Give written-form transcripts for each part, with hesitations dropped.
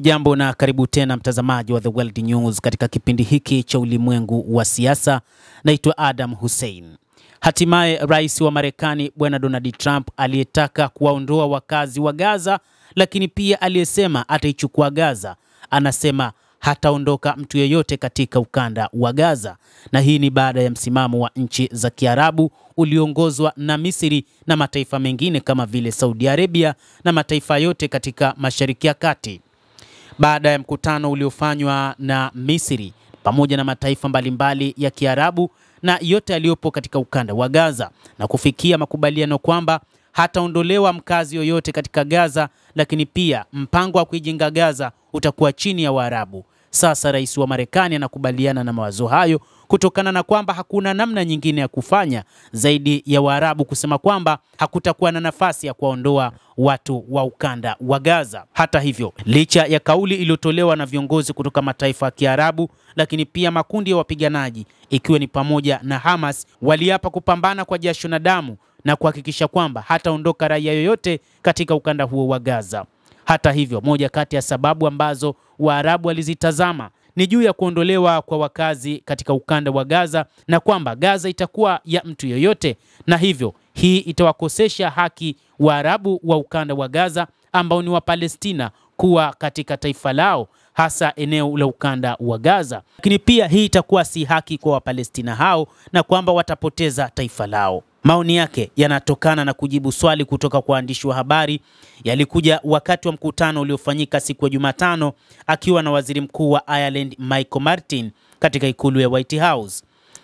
Hujambo na karibu tena mtazamaji wa The World News katika kipindi hiki cha ulimwengu wa siasa. Naitwa Adam Hussein. Hatimaye rais wa Marekani Bwana Donald Trump aliyetaka kuwaondoa wakazi wa Gaza, lakini pia aliyesema ataichukua Gaza, anasema hataondoka mtu yeyote katika ukanda wa Gaza. Na hii ni baada ya msimamo wa nchi za Kiarabu uliongozwa na Misri na mataifa mengine kama vile Saudi Arabia na mataifa yote katika Mashariki ya Kati. Baada ya mkutano uliofanywa na Misri pamoja na mataifa mbalimbali ya Kiarabu na yote yaliyopo katika ukanda wa Gaza, na kufikia makubaliano kwamba hataondolewa mkazi yoyote katika Gaza, lakini pia mpango wa kuijenga Gaza utakuwa chini ya Waarabu. Sasa rais wa Marekani anakubaliana na mawazo hayo kutokana na kwamba hakuna namna nyingine ya kufanya zaidi ya Waarabu kusema kwamba hakutakuwa na nafasi ya kuondoa watu wa ukanda wa Gaza. Hata hivyo, licha ya kauli iliyotolewa na viongozi kutoka mataifa ya Kiarabu, lakini pia makundi ya wapiganaji ikiwa ni pamoja na Hamas waliapa kupambana kwa jasho na damu na kuhakikisha kwamba hataondoka raia yoyote katika ukanda huo wa Gaza. Hata hivyo, moja kati ya sababu ambazo Waarabu walizitazama ni juu ya kuondolewa kwa wakazi katika ukanda wa Gaza, na kwamba Gaza itakuwa ya mtu yoyote, na hivyo hii itawakosesha haki Waarabu wa ukanda wa Gaza ambao ni wa Palestina kuwa katika taifa lao, hasa eneo la ukanda wa Gaza. Lakini pia hii itakuwa si haki kwa Wapalestina hao na kwamba watapoteza taifa lao. Maoni yake yanatokana na kujibu swali kutoka kwa waandishi wa habari yalikuja wakati wa mkutano uliofanyika siku ya Jumatano akiwa na waziri mkuu wa Ireland Michael Martin katika ikulu ya White House.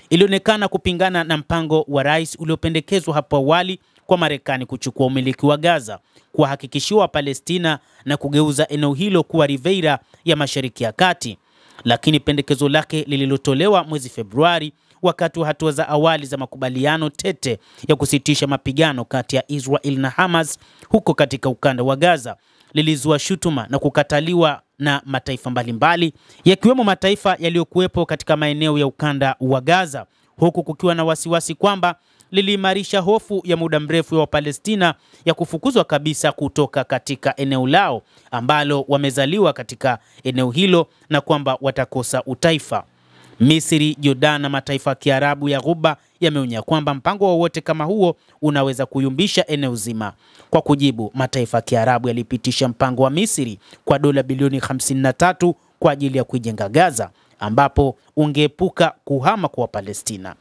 Ilionekana kupingana na mpango wa rais uliopendekezwa hapo awali kwa Marekani kuchukua umiliki wa Gaza, kuhakikishiwa Palestina na kugeuza eneo hilo kuwa Riviera ya Mashariki ya Kati. Lakini pendekezo lake lililotolewa mwezi Februari wakati wa hatua za awali za makubaliano tete ya kusitisha mapigano kati ya Israel na Hamas huko katika ukanda wa Gaza lilizua shutuma na kukataliwa na mataifa mbalimbali, yakiwemo mataifa yaliyokuwepo katika maeneo ya ukanda wa Gaza, huku kukiwa na wasiwasi kwamba liliimarisha hofu ya muda mrefu ya Wapalestina ya kufukuzwa kabisa kutoka katika eneo lao ambalo wamezaliwa katika eneo hilo na kwamba watakosa utaifa. Misri, Jordan na mataifa ya Kiarabu ya Ghuba yameonya kwamba mpango wowote kama huo unaweza kuyumbisha eneo zima. Kwa kujibu, mataifa ya Kiarabu yalipitisha mpango wa Misri kwa dola bilioni 53 kwa ajili ya kuijenga Gaza, ambapo ungeepuka kuhama kwa Palestina.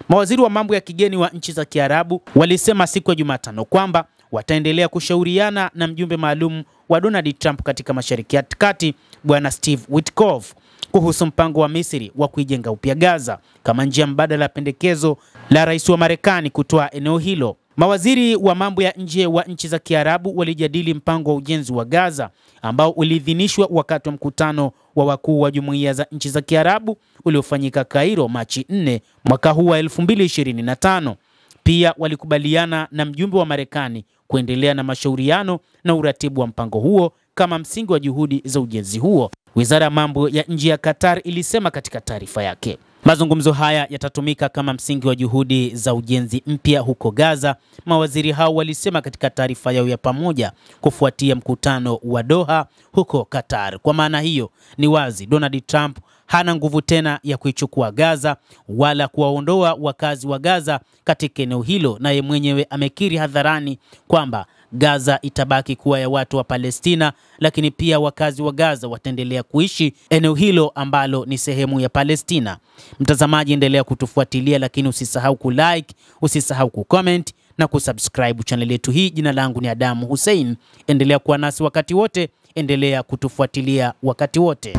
Mawaziri wa mambo ya kigeni wa nchi za Kiarabu walisema siku ya Jumatano kwamba wataendelea kushauriana na mjumbe maalum wa Donald Trump katika Mashariki ya Kati Bwana Steve Witkoff kuhusu mpango wa Misri wa kuijenga upya Gaza kama njia mbadala ya pendekezo la rais wa Marekani kutoa eneo hilo. Mawaziri wa mambo ya nje wa nchi za Kiarabu walijadili mpango wa ujenzi wa Gaza ambao uliidhinishwa wakati wa mkutano wa wakuu wa jumuiya za nchi za Kiarabu uliofanyika Cairo Machi 4 mwaka huu wa 2025. Pia walikubaliana na mjumbe wa Marekani kuendelea na mashauriano na uratibu wa mpango huo kama msingi wa juhudi za ujenzi huo. Wizara ya mambo ya nje ya Qatar ilisema katika taarifa yake. Mazungumzo haya yatatumika kama msingi wa juhudi za ujenzi mpya huko Gaza, mawaziri hao walisema katika taarifa yao ya pamoja kufuatia mkutano wa Doha huko Qatar. Kwa maana hiyo, ni wazi Donald Trump hana nguvu tena ya kuichukua Gaza wala kuwaondoa wakazi wa Gaza katika eneo hilo, na yeye mwenyewe amekiri hadharani kwamba Gaza itabaki kuwa ya watu wa Palestina, lakini pia wakazi wa Gaza wataendelea kuishi eneo hilo ambalo ni sehemu ya Palestina. Mtazamaji, endelea kutufuatilia, lakini usisahau kulike, usisahau kucomment na kusubscribe channel yetu hii. Jina langu ni Adam Hussein. Endelea kuwa nasi wakati wote, endelea kutufuatilia wakati wote.